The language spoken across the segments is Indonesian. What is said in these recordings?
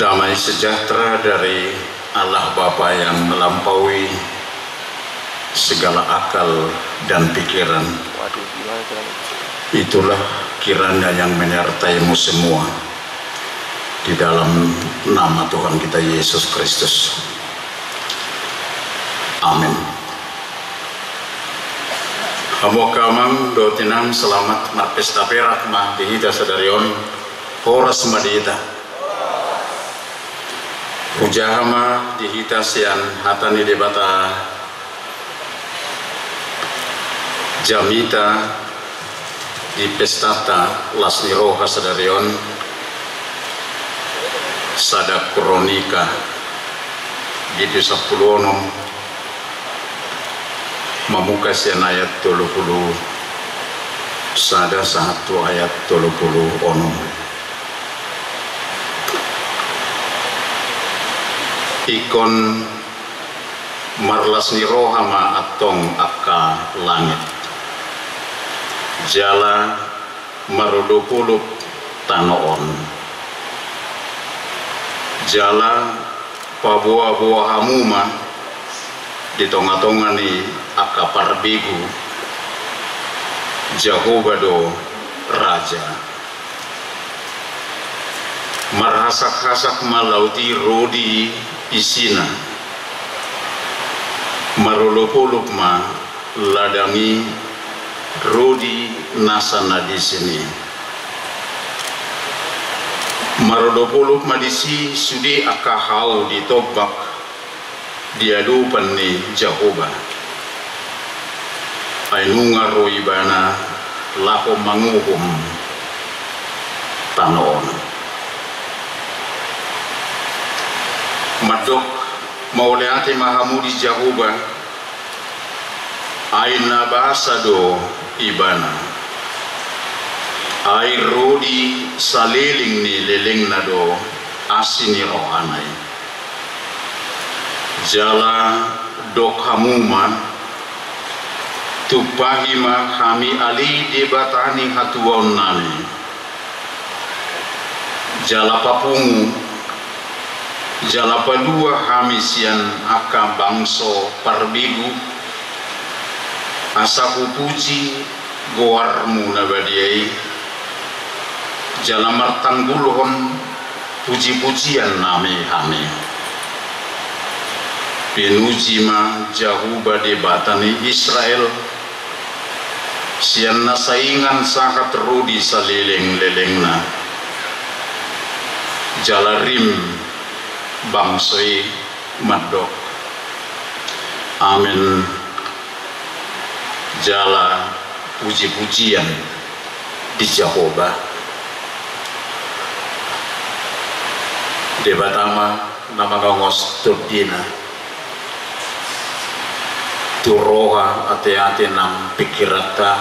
Damai sejahtera dari Allah Bapa yang melampaui segala akal dan pikiran, itulah kiranya yang menyertaimu semua di dalam nama Tuhan kita Yesus Kristus. Amin. Hamo kamang do tinang selamat marpesta perak mah dihita sadarion horas madita. Hujahama dihita sian hatani debata jamita di pestata lasni roha sadarion sadak kronika di desa Pulonom mamuka sian ayat 30 sada satu ayat 30 onom. Ikon marlasni rohama atong akka langit jala marudupulup tanoon jala pabuah-buah hamuma di tonga-tongani akka parbigu Jahobado raja marhasak-hasak malauti rodi isina marulupulup ma ladami rodi nasana di sini marulupulup ma disi sudi akahau ditobak diadupan ni Jahoba ainunga roibana lako manguhum tanoon madok mauleati mahamudi Jahoba aina basado ibana air rodi saliling ni leleng nado asini rohanai jala dok hamuma tupahima kami ali debatani hatuon nani jala papungu jala padua hamisian aka bangso parbigu asaku puji goarmu nabadiai jala martanggulhon puji-pujian nami hami pinujima Jahoba debatani Israel sian nasaingan sakat rudi salileng-lelengna jala rim bangsoi madok amin jala puji-pujian di Jahoba debatama nama ngongos turdina turoha ate-ate nang pikirata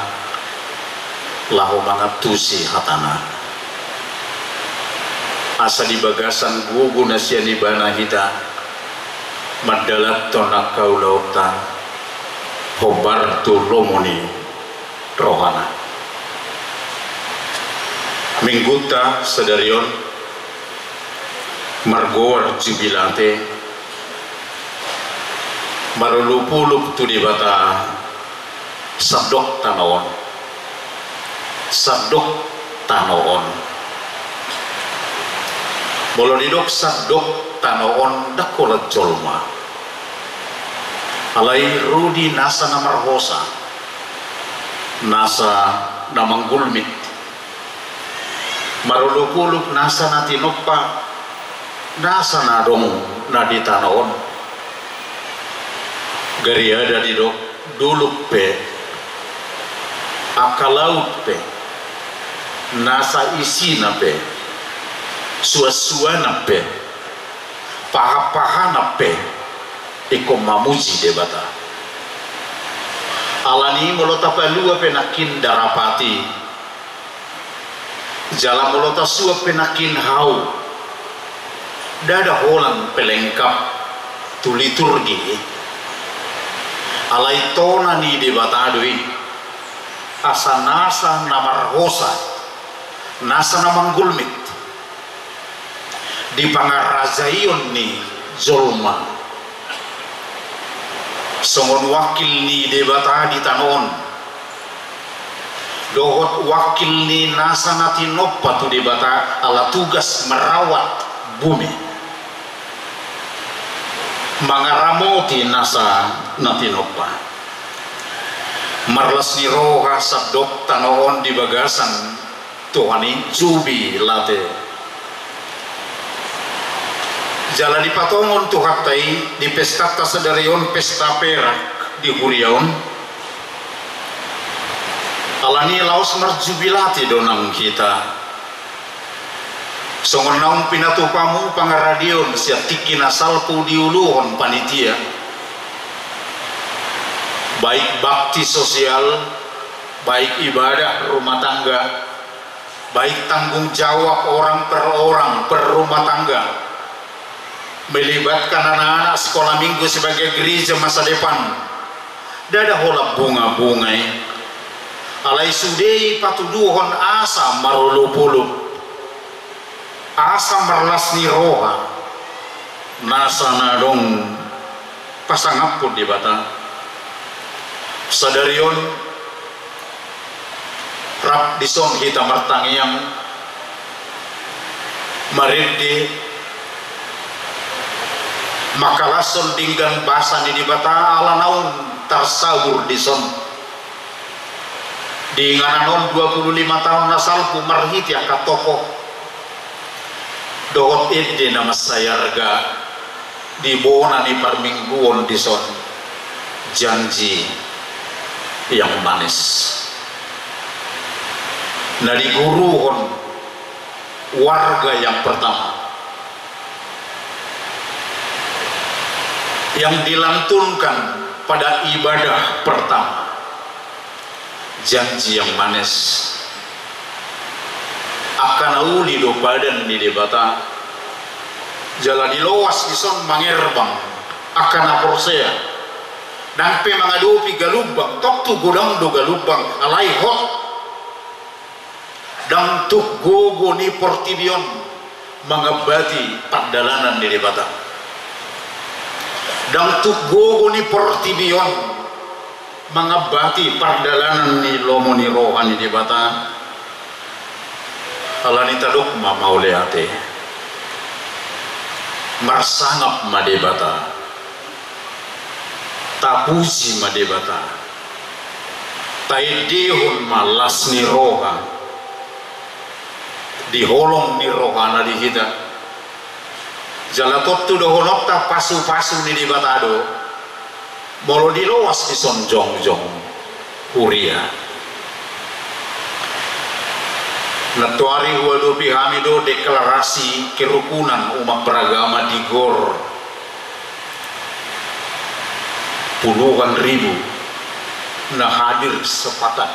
lahu mangatusi hatana asa di bagasan gugu nasian di bana hita madalat tonak kau lauta hobar tu lomoni rohana mingguta sadarion margor jubilate marulupulup tu dibata sadok tanoon bolo didok sadok tanoon dakolat jolma alai rudi nasa namarhosa nasa namanggulmit marulupulup nasa natinokpa nasa nadong naditanoon gari ada didok duluk pe akalaut pe nasa isina pe suasuana pe paha-pahana pe iko mamuji debata alani molota palua penakin darapati jala molota sua penakin hau dada holang pelengkap tu liturgi alai tona ni debata adui asa nasa namarhosa nasa namanggulmit di pangarazaion ni Zolma songon wakil ni debata di tanon dohot wakil ni nasa nati noppa tu debata ala tugas merawat bumi mangaramoti nasa nati noppa marlas ni roha sabdok tanoon di bagasan tuhani jubi late jala di patongon tu hatai di pesta tasadarion pesta perak di huriaon alani laos marjubilati donang kita songon naung pinatu pamu pangaradion siap tiki nasalpu diuluhon panitia baik bakti sosial baik ibadah rumah tangga baik tanggung jawab orang per rumah tangga melibatkan anak-anak sekolah minggu sebagai gereja masa depan dada hola bunga-bungai alai sudei patuduhon asa marulupulup asa marlasni roha nasa nadong pasangapun di bata sadarion rap dison kita martangiang maridi makalason dinggan basan di bata ala naung tarsawur dison di ngananon 25 tahun nasalku marhiti ka tokoh dohot ide nama sayarga di bona ni parmingguon dison janji yang manis nah di guruhon warga yang pertama yang dilantunkan pada ibadah pertama janji yang manis akan uli do badan di debata jala diloas ison mangerbang akan aporsea dan pe mangadopi galubang tok tu godang do galubang alai hot dan tu gogo ni portibion mangabati pardalanan di debata dan tuk gogo ni portibion mangabati pardalanan ni lomo ni rohani di bata alani taduk ma mauleate marsangap ma di bata tapusi ma di bata taidehun malas ni roha diholong ni rohana di hita jala tu dohonok ta pasu-pasu di batado molo diloas di son jong-jong huria natuari huado pihamido deklarasi kerukunan umat beragama di Gor puluhan ribu nah hadir sepakat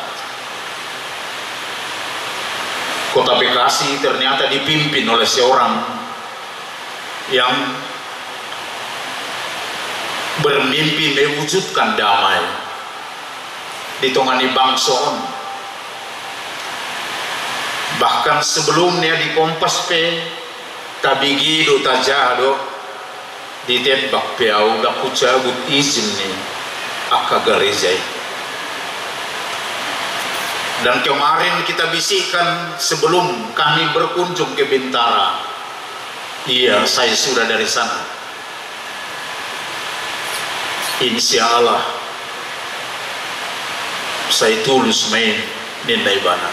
kota Bekasi ternyata dipimpin oleh seorang yang bermimpi mewujudkan damai di tongani bangson bahkan sebelumnya di Kompas P tabigi do tajado ditembak piau dak kucagut izin ni akagarizai dan kemarin kita bisikkan sebelum kami berkunjung ke Bintara iya, saya sudah dari sana. Insya Allah, saya tulus main nindai bana.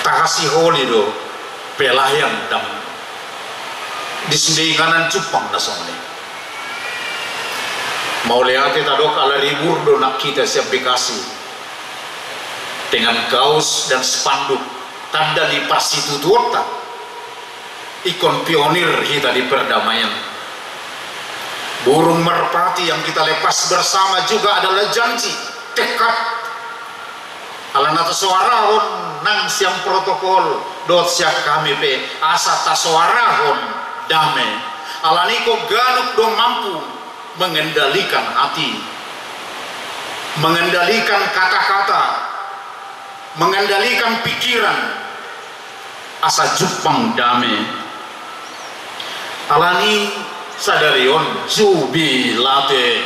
Takasi holi do pelayang dam disundai kanan cupang nasong ni. Mau lihat tadok ala libur do nak kita siap Bekasi dengan kaos dan spanduk. Tanda di Pasitutuota ikon pionir kita di perdamaian burung merpati yang kita lepas bersama juga adalah janji tekad ala nata suarahon nang siang protokol dot siak kami pe asa taswarahon damai ala niko ganuk dong mampu mengendalikan hati mengendalikan kata-kata mengendalikan pikiran asa jupang dame alani sadarion jubilate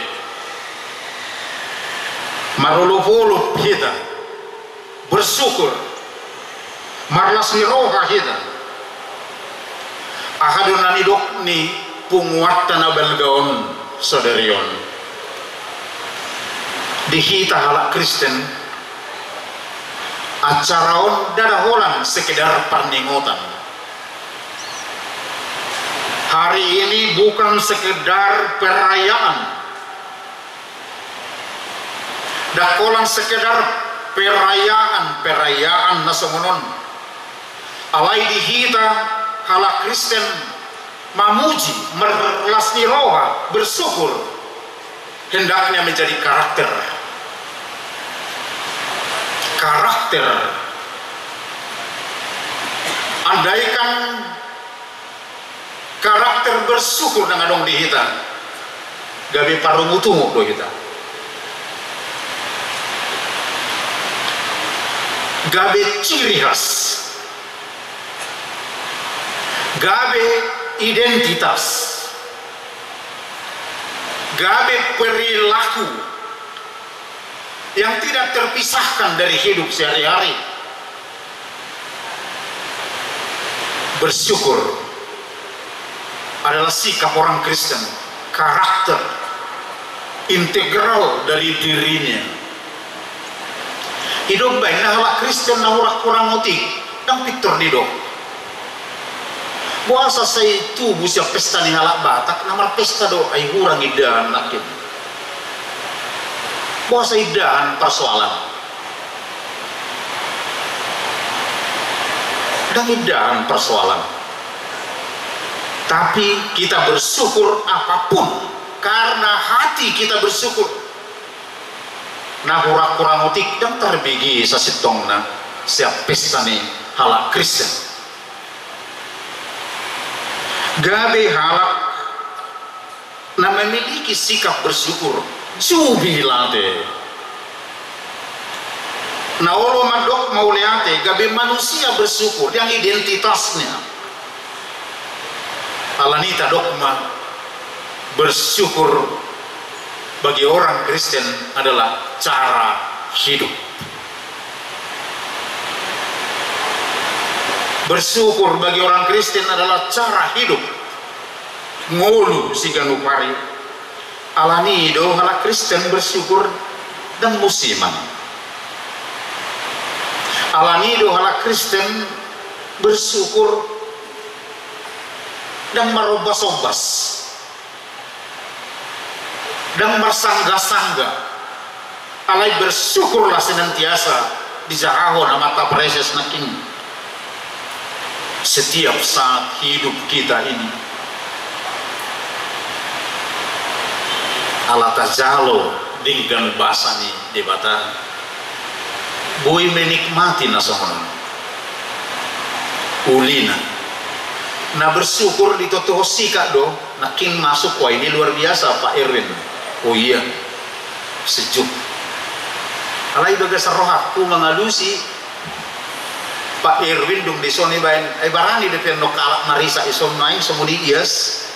marulupulup kita bersyukur marlas ni roha kita ahadun nanidok ni punguatan abelgaon sadarion di kita halak Kristen acaraon dadaholan sekedar parningotan. Hari ini bukan sekedar perayaan, dakolan sekedar perayaan nasomonon. Alai di kita halak Kristen mamuji, merlasni roha, bersyukur, hendaknya menjadi karakter. Andaikan karakter bersyukur dengan dong di kita gabi parumutumu do kita gabi ciri khas gabi identitas gabi perilaku yang tidak terpisahkan dari hidup sehari-hari. Bersyukur adalah sikap orang Kristen, karakter integral dari dirinya. Hidup baik nah halak Kristen nah orang kurang otik dan piktor di dok. Puasa saya itu busia pesta ni halak Batak, nama pesta do ay hurang idan nakin. Puasa idan persoalan. Dan idan persoalan. Tapi kita bersyukur apapun karena hati kita bersyukur. Nah kurang otik dan terbigi sasitong na siap pesta ni halak Kristen. Gabe halak na memiliki sikap bersyukur jubilate na olo madok mauleate gabe manusia bersyukur yang identitasnya alanita dokma bersyukur bagi orang Kristen adalah cara hidup. Bersyukur bagi orang Kristen adalah cara hidup. Ngolu si ganupari alani do halak Kristen bersyukur dan musiman. Alani do halak Kristen bersyukur dan merobas-obas dan bersangga-sangga. Alai bersyukurlah senantiasa di jahahon amata preses nakin setiap saat hidup kita ini. Alata jalo dengan bahasa ni debata boy menikmati nasohon ulina na bersyukur di toto sika do nakin masuk wah ini luar biasa Pak Erwin. Oh iya sejuk alai baga sarohatku mengalusi Pak Erwin dong di soni bain barani depan nokala marisa isom main semudi ias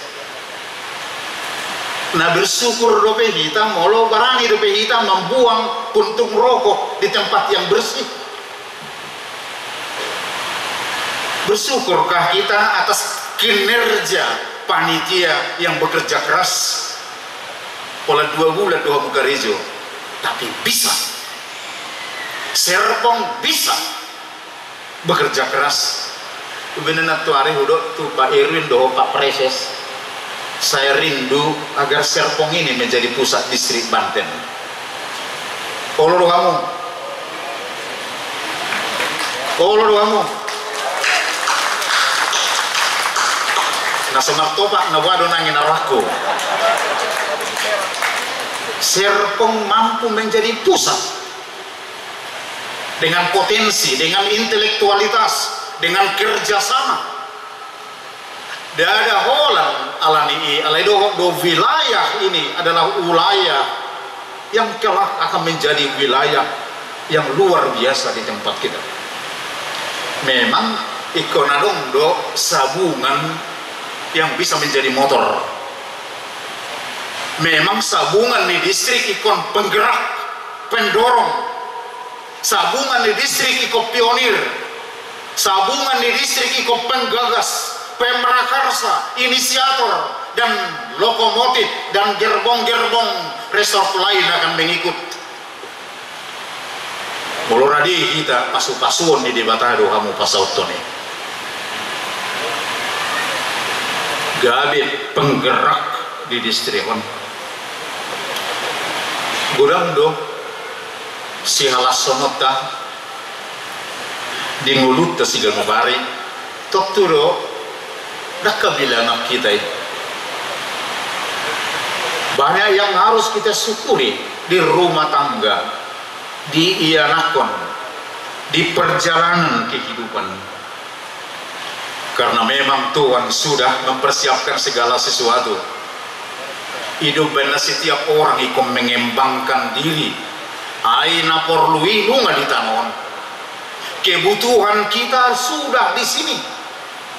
na bersyukur dope hitam molo barani dope hitam membuang puntung rokok di tempat yang bersih. Bersyukurkah kita atas kinerja panitia yang bekerja keras oleh 2 bulan 2 muka rejo tapi bisa Serpong bisa bekerja keras benar tu hari hudok tu Pak Erwin doh Pak Preses. Saya rindu agar Serpong ini menjadi pusat distrik Banten. Kolor kamu. Nasemarto Pak nawado nangin arahku. Serpong mampu menjadi pusat dengan potensi, dengan intelektualitas, dengan kerjasama. Dada holang alani alai do wilayah ini adalah wilayah yang kelak akan menjadi wilayah yang luar biasa di tempat kita. Memang ikon adong do sabungan yang bisa menjadi motor. Memang sabungan di distrik ikon penggerak, pendorong. Sabungan di distrik ikon pionir. Sabungan di distrik ikon penggagas, pemrakarsa, inisiator, dan lokomotif dan gerbong-gerbong resort lain akan mengikut. Moloradi kita pasu-pasuan di debatado kamu pasautone. Gabit penggerak di distrik on. Gudang do si halas sonota di ngulut ta sigal mabari toturo nakabilangan kita itu. Banyak yang harus kita syukuri di rumah tangga, di ianakon, di perjalanan kehidupan. Karena memang Tuhan sudah mempersiapkan segala sesuatu. Hidup benar setiap orang ikut mengembangkan diri. Aina porlui nunga di tanon. Kebutuhan kita sudah di sini.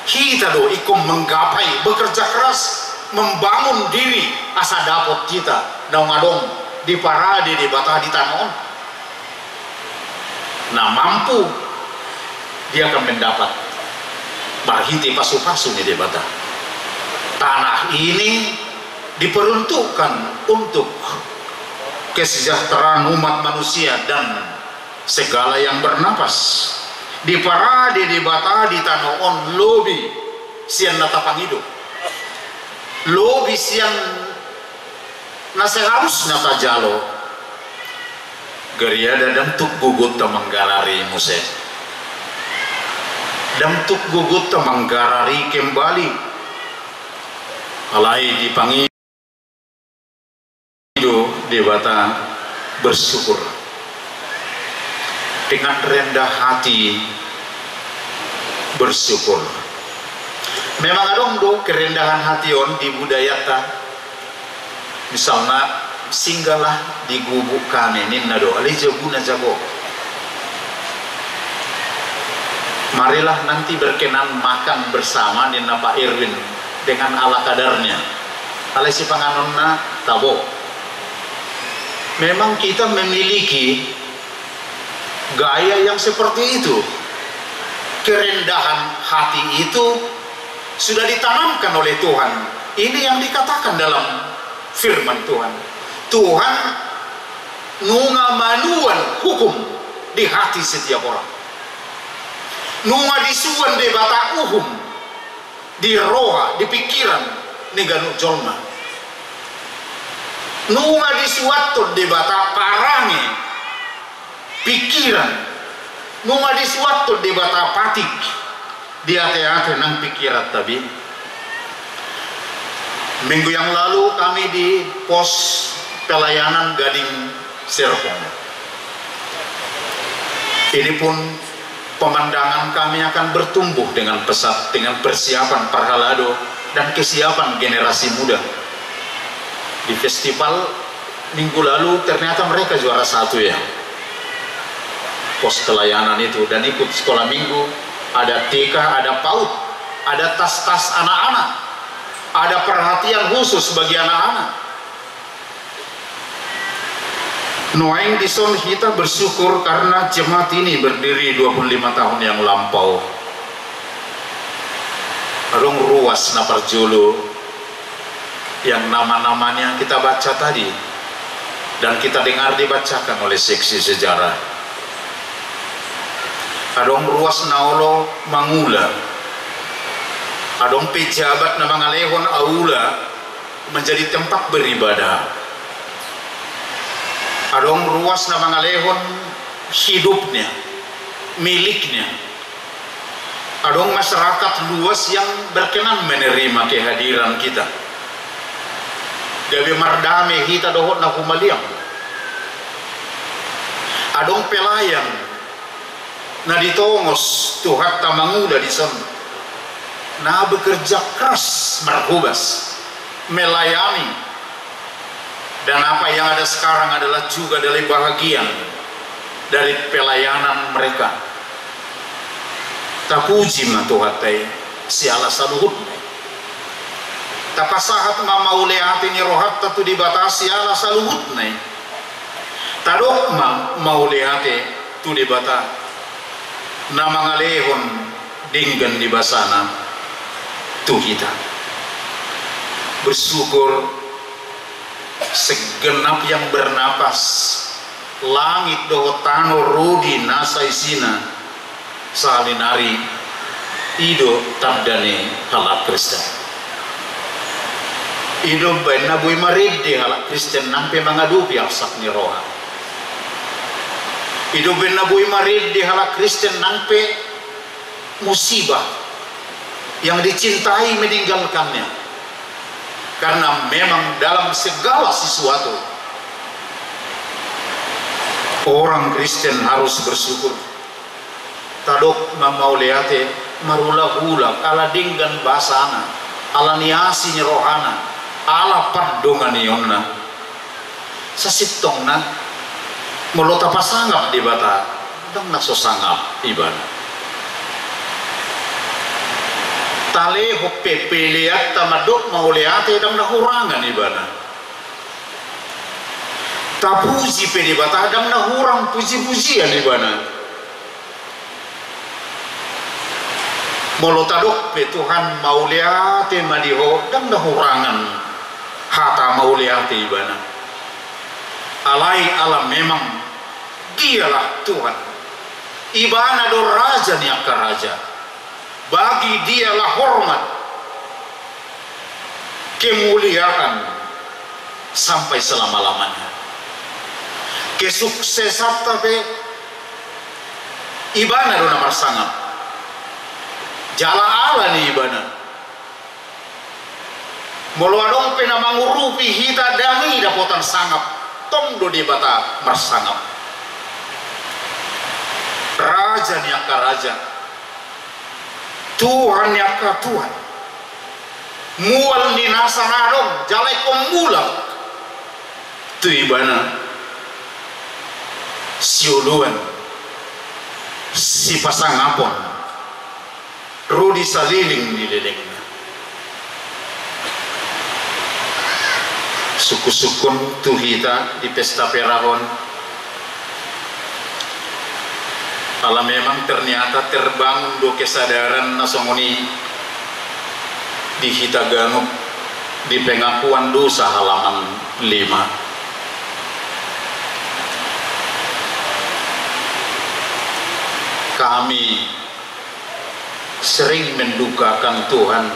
Kita do ikut menggapai, bekerja keras, membangun diri asa dapat kita. Dong di parade di batah di tanon. Nah mampu dia akan mendapat barhiti pasu-pasu di batah. Tanah ini diperuntukkan untuk kesejahteraan umat manusia dan segala yang bernapas. Di parade di batah di tanoon lobi sian natapang hidup, lobi sian naseharus natajalo geriada dan tuk gugut tamanggarari muse dan tuk gugut tamanggarari kembali alai dipanggil dewata bersyukur dengan rendah hati bersyukur. Memang adong do kerendahan hati on di budaya ta. Misalnya singgahlah di gubuk kami ninna do ali jaguna jago. Marilah nanti berkenan makan bersama ninna Pak Irwin dengan ala kadarnya. Alai si panganonna tabo. Memang kita memiliki gaya yang seperti itu. Kerendahan hati itu sudah ditanamkan oleh Tuhan. Ini yang dikatakan dalam firman Tuhan. Tuhan nunga manuan hukum di hati setiap orang. Nunga disuan di bata uhum, di roha, di pikiran neganu jolma. Nunga disuatun di bata parangi pikiran, nunga disuatun di bata patik di ate-ate nang pikiran tabi. Minggu yang lalu kami di pos pelayanan Gading Serpong. Ini pun pemandangan kami akan bertumbuh dengan pesat, dengan persiapan parhalado dan kesiapan generasi muda. Di festival minggu lalu ternyata mereka juara 1 ya, pos pelayanan itu, dan ikut sekolah minggu, ada TK, ada PAUD, ada tas-tas anak-anak, ada perhatian khusus bagi anak-anak. Noaing dison kita bersyukur karena jemaat ini berdiri 25 tahun yang lampau. Adong ruas naparjulu yang nama-namanya kita baca tadi dan kita dengar dibacakan oleh seksi sejarah. Adong ruas naolo mangula, adong pejabat na mangalehon aula menjadi tempat beribadah, adong ruas na mangalehon hidupnya, miliknya, adong masyarakat luas yang berkenan menerima kehadiran kita. Gabi mardame hita dohot na kumaliang. Adong pelayan na ditongos tuhat tamanguda di sana. Na bekerja keras marhubas melayani, dan apa yang ada sekarang adalah juga dari bahagian dari pelayanan mereka. tapuji ma Tuhan tay si ala saluhut tapasahat ma maule hati ni rohat tu dibatasi ala saluhut nai tadok ma maule hati tu dibata nama ngalehon dinggan di basana tu kita bersyukur segenap yang bernapas langit do tano rudi nasai sina salinari ido tabdane halak Kristen ido ben nabui maride halak Kristen nampe mangadupi afsak ni roha ido ben nabui maride halak Kristen nampe musibah yang dicintai meninggalkannya karena memang dalam segala sesuatu orang Kristen harus bersyukur tadok mamauleate marula-hula ala dinggan basana ala niasi rohana ala pardongan ionna sasitongna mulota pasangap di bata dang nasosangap ibadah tale hoppe peleat tamadok mauleate dang nahurangan ibadah tapuji pede bata dang nahurang puji-pujian ibadah molotadok pe Tuhan mauleate madiho dang nahurangan hata mauleate ibadah alai alam memang dialah Tuhan ibana do raja ni akar raja bagi dialah hormat kemuliaan sampai selama-lamanya kesuksesan tapi ibana do namar sangat jala ala ni ibana moluadong pena mangurupi hita dangi dapotan sangap tong do di bata marsangap raja ni akar raja Tuhan yang ka Tuhan mual di nasanarong jalai pemulak tu ibana siuluan si pasangapon rudi saliling di lelengnya suku-sukun tuhita di pesta perahon kalau memang ternyata terbangun do kesadaran nasongoni di Hitaganup di pengakuan dosa halaman 5 kami sering mendukakan Tuhan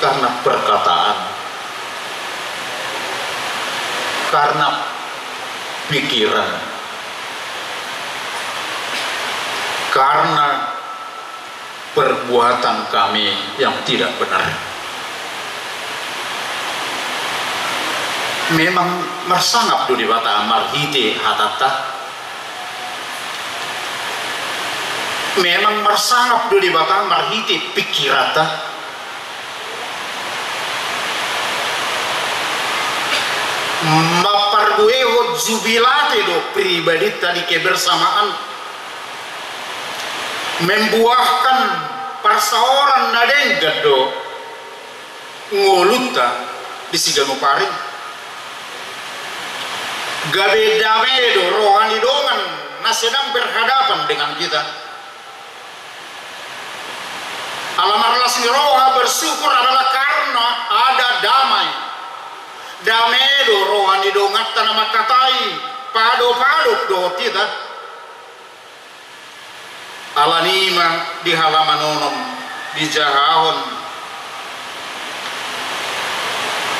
karena perkataan karena pikiran karena perbuatan kami yang tidak benar. Memang marsangap do di bata marhite hatata. Memang marsangap do di bata marhite pikirata. Mapardueho jubilate do pribadi tadi kebersamaan membuahkan perseoran nadeng gado ngoluta di siganu paring gabe-dabe do rohani dongan sedang berhadapan dengan kita alamar lasni roha bersyukur adalah karena ada damai do rohani dongat tanama katai pado-pado do kita alanima di halaman onom di jahahon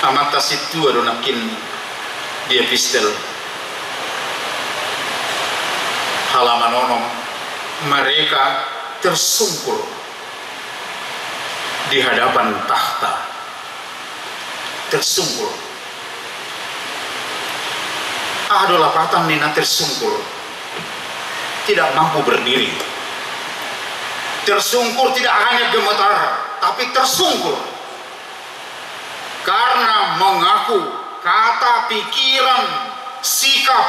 amata situ adonakin di epistel halaman onom mereka tersungkur di hadapan tahta tersungkur adalah patang nina tersungkur tidak mampu berdiri tersungkur tidak hanya gemetar tapi tersungkur karena mengaku kata pikiran sikap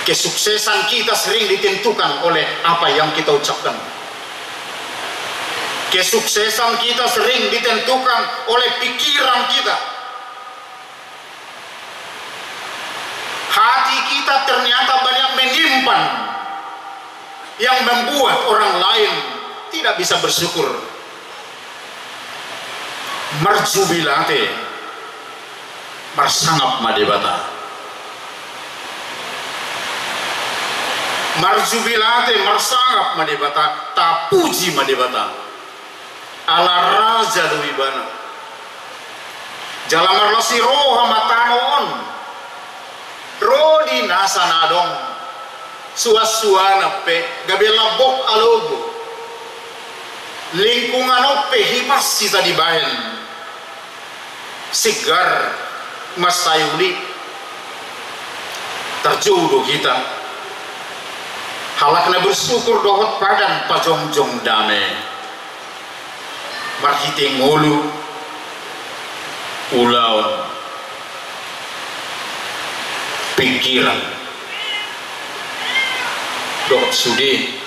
Kesuksesan kita sering ditentukan oleh apa yang kita ucapkan. Kesuksesan kita sering ditentukan oleh pikiran kita. Hati kita ternyata banyak menyimpan yang membuat orang lain tidak bisa bersyukur. Marjubilate marsangap madebata. Marjubilate marsangap madebata, tapuji madebata. Ala raja duwibana. Jalamar si roha matanoon. Rodi nasanadong. Suas-suana pe gabelabok alogo. Lingkungan ope himas sisa di bahen. Segar masayuli. Terjodoh kita. Halakna bersyukur dohot padan pajong-jong dame. Marhite ngolu ulawan pikiran dohot sudi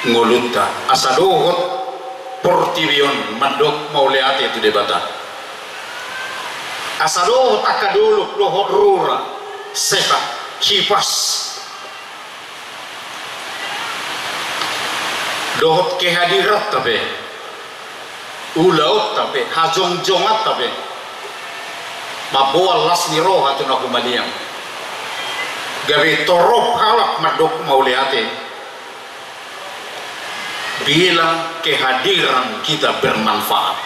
ngoluta asa dohot portirion mandok mauleate itu debata asa dohot akadoluk dohot rura sehat kipas dohot kehadirat tapi ulaut tapi hajong-jongat tapi mabual las ni roha tu nak kumaliang gabi torop halak madok mauliate bila kehadiran kita bermanfaat.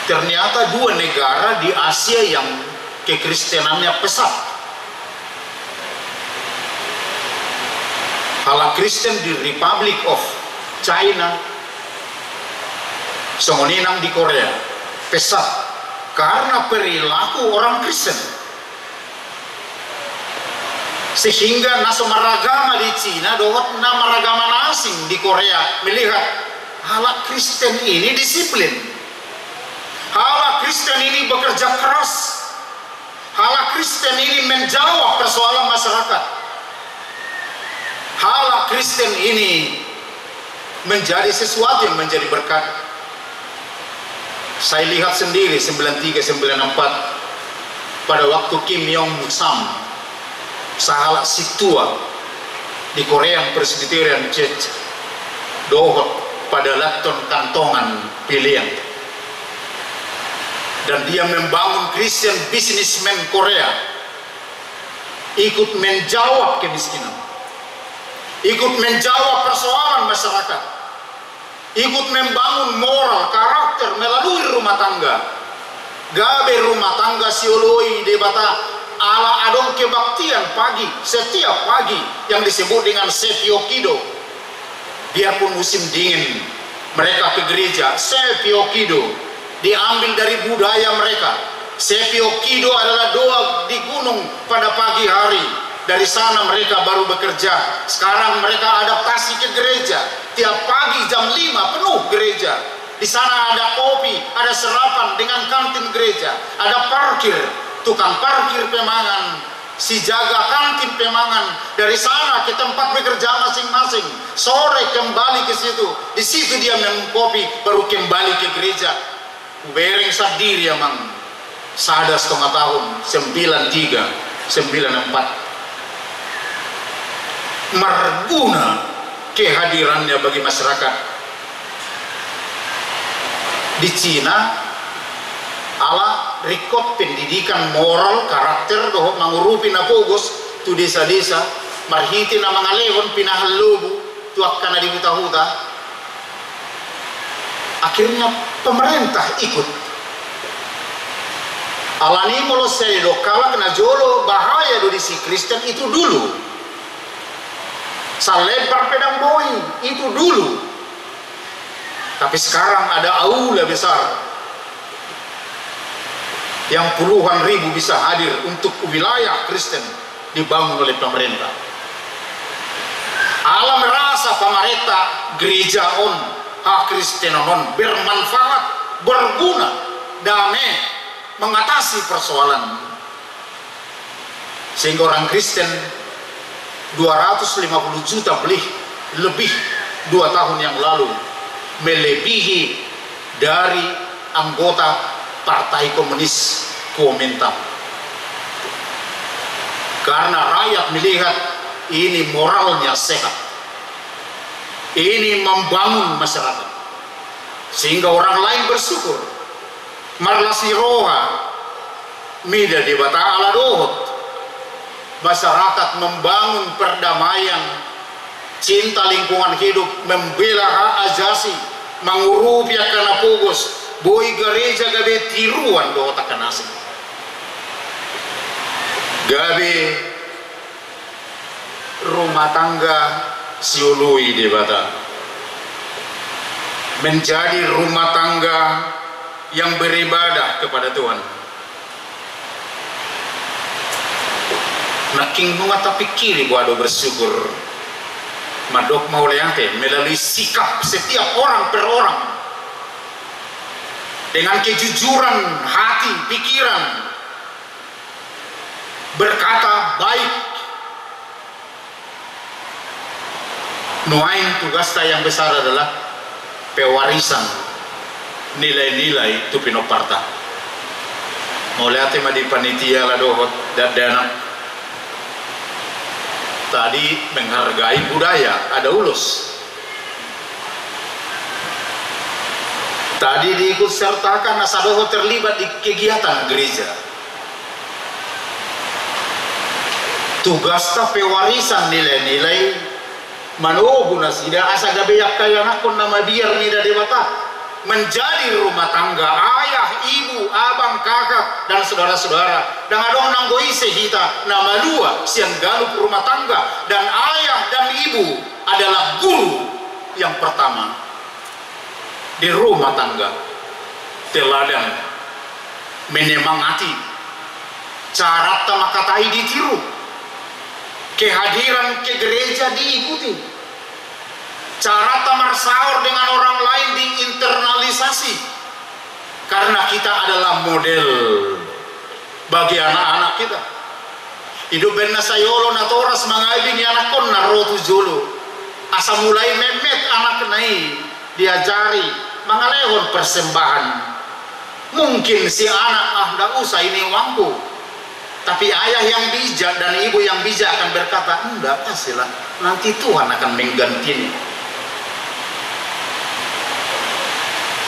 Ternyata dua negara di Asia yang kekristenannya pesat. Kalau Kristen di Republic of China, Songoninang di Korea, pesat karena perilaku orang Kristen. Sehingga nasomaragama di Cina, dohot namaragama asing di Korea melihat halak Kristen ini disiplin, halak Kristen ini bekerja keras, halak Kristen ini menjawab persoalan masyarakat, halak Kristen ini menjadi sesuatu yang menjadi berkat. Saya lihat sendiri 93-94 pada waktu Kim Yong Sam sahala situa di Korean Presbyterian Church dohot pada laton kantongan pilihan, dan dia membangun Christian businessman Korea, ikut menjawab kemiskinan, ikut menjawab persoalan masyarakat, ikut membangun moral karakter melalui rumah tangga. Gabe rumah tangga sioloi debata ala adong kebaktian pagi, setiap pagi yang disebut dengan Sepiokido. Biarpun musim dingin mereka ke gereja. Sepiokido diambil dari budaya mereka. Sepiokido adalah doa di gunung pada pagi hari. Dari sana mereka baru bekerja. Sekarang mereka adaptasi ke gereja. Tiap pagi jam 5 penuh gereja. Di sana ada kopi, ada sarapan dengan kantin gereja, ada parkir, tukang parkir Pemangan, si jaga kantin Pemangan. Dari sana ke tempat bekerja masing-masing. Sore kembali ke situ. Di situ dia minum kopi, baru kembali ke gereja. Bereng sadiri emang. Sada setengah tahun, 93-94. Merguna kehadirannya bagi masyarakat. Di Cina ala rekod pendidikan moral karakter doh mangurupi napogos tu desa-desa marhiti na mga lewon pinahallubu tu akkana di huta-huta. Akhirnya pemerintah ikut. Alani molo sedo kala kena jolo bahaya do di si Kristen itu dulu. Salebar pedang boi itu dulu. Tapi sekarang ada aula besar yang puluhan ribu bisa hadir untuk wilayah Kristen dibangun oleh pemerintah. Allah merasa pemerintah gereja on hak Kristen on bermanfaat, berguna, damai mengatasi persoalan. sehingga orang Kristen 250 juta lebih 2 tahun yang lalu, melebihi dari anggota Partai Komunis Kuomintang. Karena rakyat melihat ini moralnya sehat, ini membangun masyarakat, sehingga orang lain bersyukur. Marlasi roha mida di bata ala dohot, masyarakat membangun perdamaian, cinta lingkungan hidup, membela hak ajasi, mangurupi akana pugos, boy gereja gabe tiruan dohot akan asing. Gabe rumah tangga siului di bata menjadi rumah tangga yang beribadah kepada Tuhan. Naking mata pikiri gua do bersyukur madok mauleante melalui sikap setiap orang per orang dengan kejujuran hati pikiran, berkata baik, nuain tugasnya yang besar adalah pewarisan nilai-nilai tu pinoparta. Mauleate madi panitia la dohot dana tadi menghargai budaya, ada ulus. Tadi diikut sertakan nasadoho terlibat di kegiatan gereja. Tugas tapi warisan nilai-nilai manoguna sida asa gabeyak kaya nakon nama biar nida dewata menjadi rumah tangga ayah, ibu, abang, kakak dan saudara-saudara. Dan adong nanggoi sehita nama dua siang galup rumah tangga, dan ayah dan ibu adalah guru yang pertama di rumah tangga. Teladan menyemangati, cara tamakatai ditiru, kehadiran ke gereja diikuti, cara tamar sahur dengan orang lain diinternalisasi, karena kita adalah model bagi anak-anak kita. Hidup benna sayolo na toras mangaibing anak kon na rotu jolo asa mulai memet anak nai diajari mangalehon persembahan. Mungkin si anak ndak usah ini uangku, tapi ayah yang bijak dan ibu yang bijak akan berkata, enggak, kasihlah, nanti Tuhan akan menggantinya.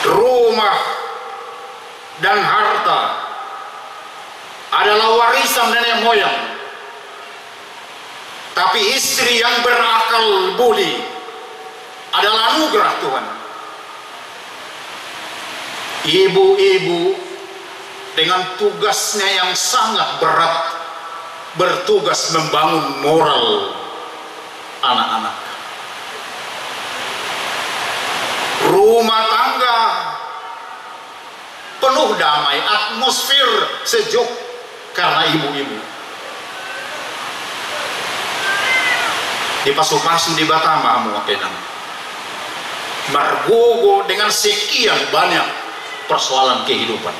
Rumah dan harta adalah warisan nenek moyang, tapi istri yang berakal budi adalah anugerah Tuhan. Ibu-ibu dengan tugasnya yang sangat berat bertugas membangun moral anak-anak. Rumah tangga penuh damai, atmosfer sejuk karena ibu-ibu. Di pasu-pasu di Batama amuakenan margogo dengan sekian banyak persoalan kehidupan.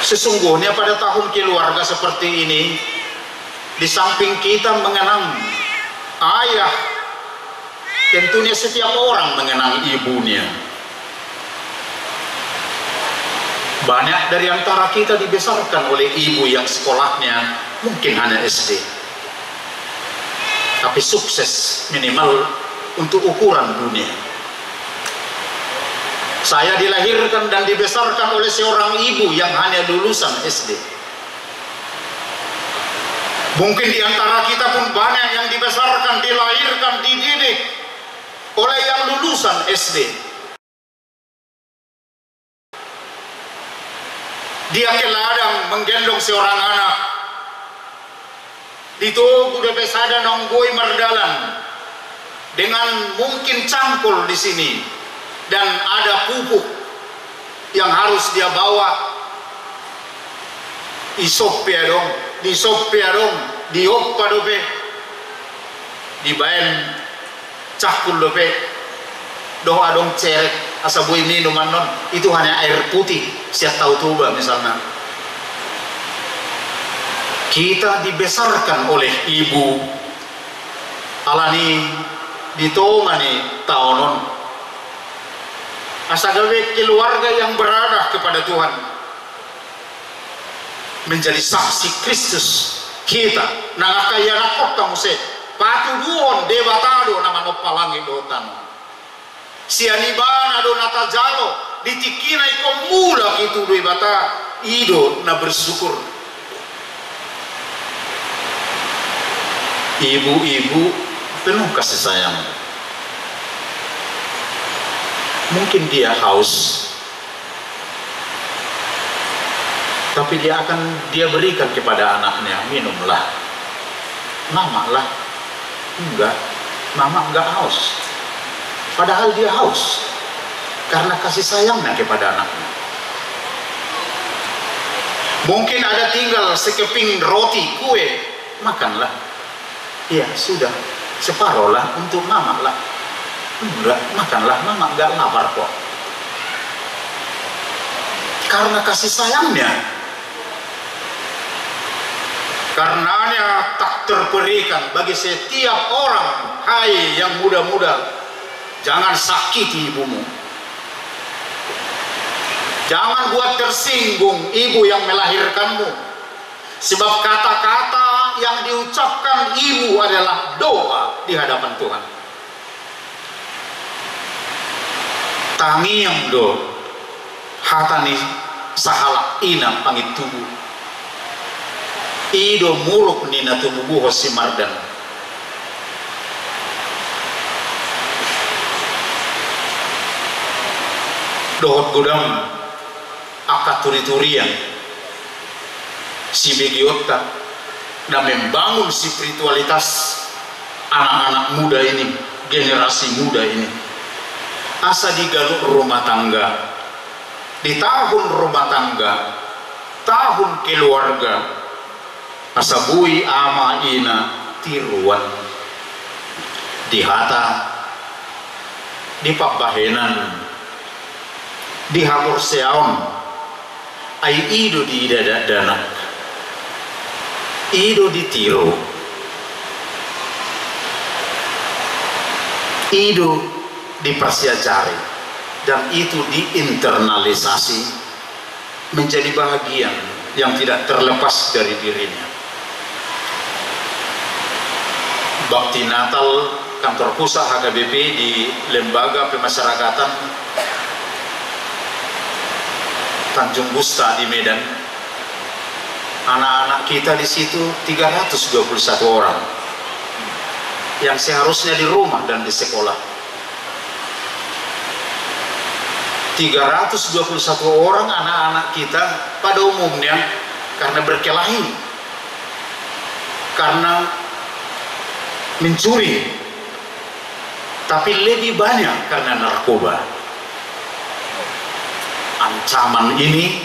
Sesungguhnya pada tahun keluarga seperti ini, di samping kita mengenang ayah, tentunya setiap orang mengenang ibunya. Banyak dari antara kita dibesarkan oleh ibu yang sekolahnya mungkin hanya SD, tapi sukses minimal untuk ukuran dunia. Saya dilahirkan dan dibesarkan oleh seorang ibu yang hanya lulusan SD. Mungkin di antara kita pun banyak yang dibesarkan, dilahirkan, dididik oleh yang lulusan SD. Dia ke ladang menggendong seorang anak, ditugu de pesada nonggoi merdalan dengan mungkin cangkul di sini, dan ada pupuk yang harus dia bawa. Isopia dong, disopia dong, dioppa dope, dibaen cakul dope, doa dong cerek asabui minuman non, itu hanya air putih siap tahu tuba misalnya. Kita dibesarkan oleh ibu alani ditongani taonon asagawe keluarga yang berada kepada Tuhan menjadi saksi Kristus kita nangakaya nakota muse patu duon debatado nama nopalangi dotan sianibana do natajalo ditikina iko mula gitu do bata ido na bersyukur. Ibu-ibu penuh kasih sayang. Mungkin dia haus, tapi dia berikan kepada anaknya, minumlah, mama lah. Enggak, mama enggak haus. Padahal dia haus karena kasih sayangnya kepada anaknya. Mungkin ada tinggal sekeping roti, kue, makanlah. Ya sudah, separuh lah untuk mama lah. Enggak, makanlah, mama enggak lapar kok. Karena kasih sayangnya. Karenanya tak terperikan bagi setiap orang, hai yang muda-muda, jangan sakiti ibumu. Jangan buat tersinggung ibu yang melahirkanmu. Sebab kata-kata yang diucapkan ibu adalah doa di hadapan Tuhan. Tangiam do hatani sahala ina pangit tubuh. Ido muruk nina tubuh hosi mardan. Dohot gudam akaturi-turian si begiota dan membangun spiritualitas anak-anak muda ini, generasi muda ini. Asa digaluk rumah tangga, di tahun rumah tangga, tahun keluarga, asa bui ama ina tiruan, di hata, di pabahenan, di hamur seaon, ai ido di dana. Ido ditiru, ido dipersiajari, dan itu diinternalisasi menjadi bahagian yang tidak terlepas dari dirinya. Bakti Natal kantor pusat HKBP di Lembaga Pemasyarakatan Tanjung Gusta di Medan. Anak-anak kita di situ 321 orang yang seharusnya di rumah dan di sekolah. 321 orang anak-anak kita pada umumnya karena berkelahi, karena mencuri, tapi lebih banyak karena narkoba. Ancaman ini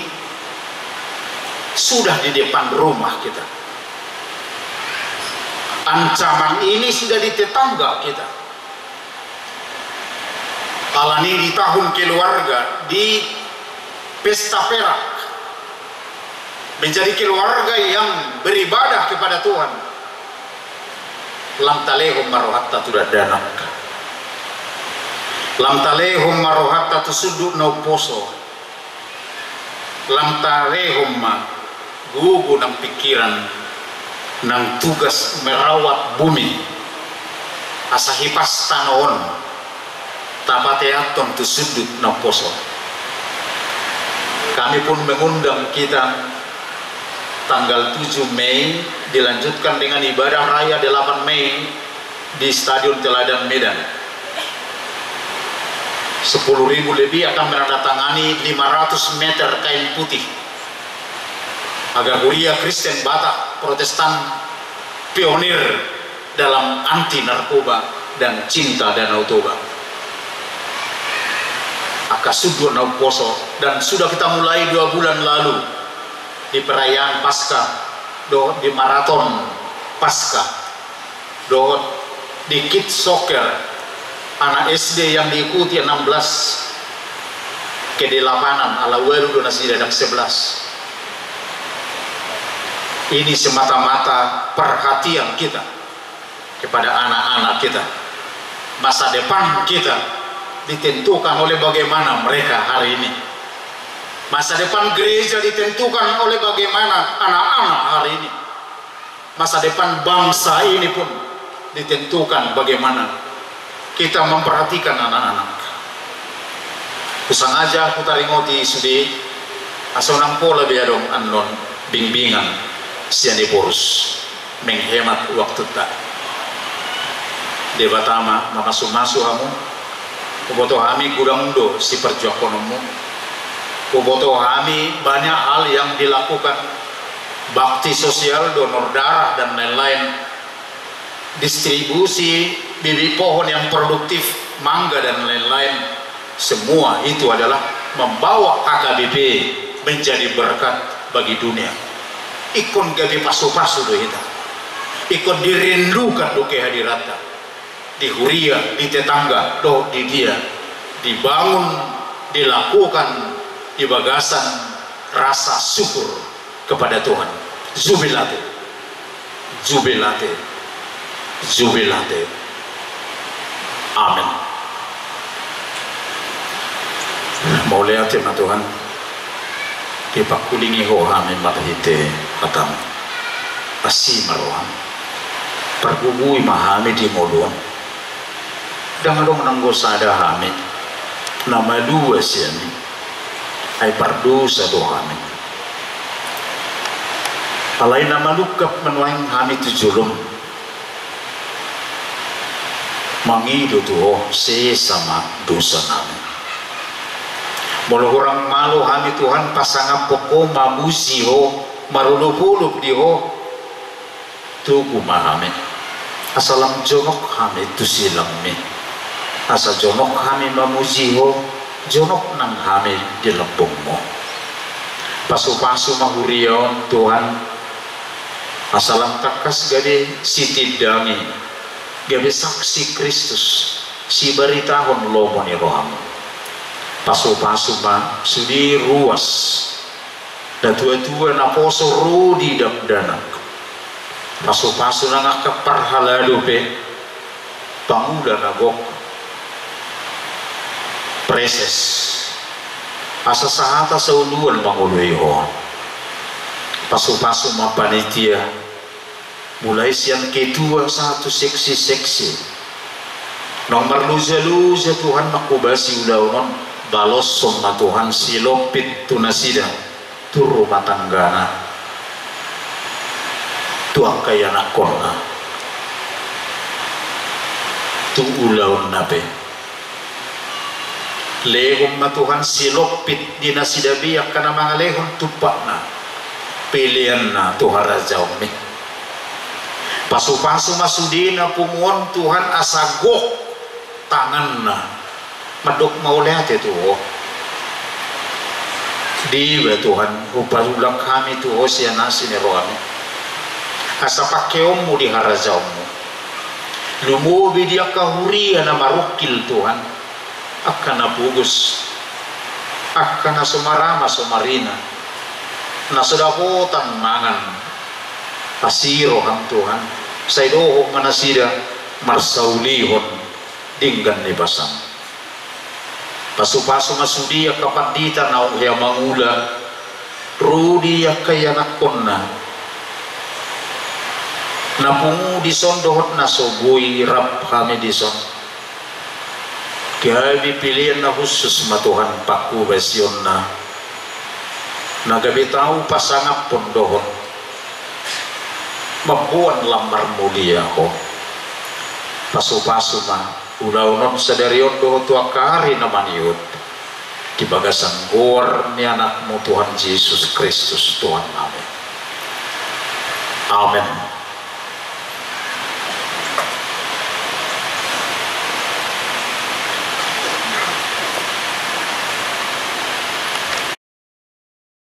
sudah di depan rumah kita. Ancaman ini sudah di tetangga kita. Alani di tahun keluarga, di pesta perak, menjadi keluarga yang beribadah kepada Tuhan. Lam talehum marohatta tudadanak, lam talehum marohatta tusuduk no poso, lam talehum ma gugu ng pikiran ng tugas merawat bumi asa hipas tanoon tapateaton tusudut ng poso. Kami pun mengundang kita tanggal 7 Mei dilanjutkan dengan ibadah raya 8 Mei di Stadion Teladan Medan. 10.000 lebih akan menandatangani 500 meter kain putih agar Huria Kristen Batak Protestan pionir dalam anti narkoba dan cinta Danau Toba. Akasudur Nau Poso, dan sudah kita mulai 2 bulan lalu di perayaan Paskah, di maraton Paskah, di Kids Soccer anak SD yang diikuti 16 ke 8 ala welu donasi dadang 11. Ini semata-mata perhatian kita kepada anak-anak kita. Masa depan kita ditentukan oleh bagaimana mereka hari ini. Masa depan gereja ditentukan oleh bagaimana anak-anak hari ini. Masa depan bangsa ini pun ditentukan bagaimana kita memperhatikan anak-anak. Kusangaja aku taringoti sudi asonang pola biadong anon bimbingan siani porus menghemat waktu tak. Debatama mamasu-masu hamu kuboto hami kurang do si perjuanganmu. Kuboto hami banyak hal yang dilakukan, bakti sosial, donor darah dan lain-lain, distribusi bibit pohon yang produktif, mangga dan lain-lain. Semua itu adalah membawa HKBP menjadi berkat bagi dunia. Ikon gabi pasu-pasu do kita, ikon dirindukan do kehadiratnya di huria, di tetangga, do di dia, dibangun, dilakukan di bagasan rasa syukur kepada Tuhan. Jubilate, jubilate, jubilate. Amin. Mau lihat ya Tuhan, dipakulingi ho amin matahite katam asih maroham pergugui mahami di modon dengan dong nanggo sada hamid nama dua siani ay pardusa do hamid alay nama lukap menuang hamid tujulum mangido tuho sesama dosa namin. Molo orang malu hami Tuhan pasangap poko mamusi ho marulup-ulup di ho tugu mahami asalam jonok hami tu silang mi asa jonok hami mamusi ho jonok nang hami di lembung mo pasu-pasu mahurion Tuhan asalam takas gade sitidangi gabe saksi Kristus si baritahon lomo ni rohamu pasu-pasu ma sudi ruas dan tua-tua na poso rudi damdanak pasu-pasu na nga kaparhalado pe panguda na gok preses asa sahata sa uluan manguluy ho pasu-pasu ma panitia mulai siang ketua satu seksi-seksi nomor luza-luza Tuhan makubasi udaunon balos sama Tuhan silopit tunasida tu rumah tanggana tu angkaya nakona tu ulaun nabe lehum na Tuhan silopit dinasida biak kana mga lehum tupak na pilihan na Tuhan Raja Umi pasu-pasu masudina punguan Tuhan asagok tangan na madok maulihat itu di Tuhan upalulang kami tu siya nasi ni rohani asa pakeomu di harazamu lumubi dia kahuria na marukil Tuhan akan nabugus akan nasumarama sumarina nasudapotan mangan pasiro hang Tuhan saydoho manasida marsaulihon dinggan ni basang pasu-pasu masudia kapandita na uhya mangula rudi kaya nakonna napungu dison dohot na sogoy rap kami dison kaya pilihan na khusus matuhan paku basyon na nagabitaw pasangap pun dohot mabuan lamar mulia ko pasu-pasu ma udah sadarion doho tua kari naman yun di bagasan gor ni anakmu Tuhan Yesus Kristus Tuhan namin. Amen.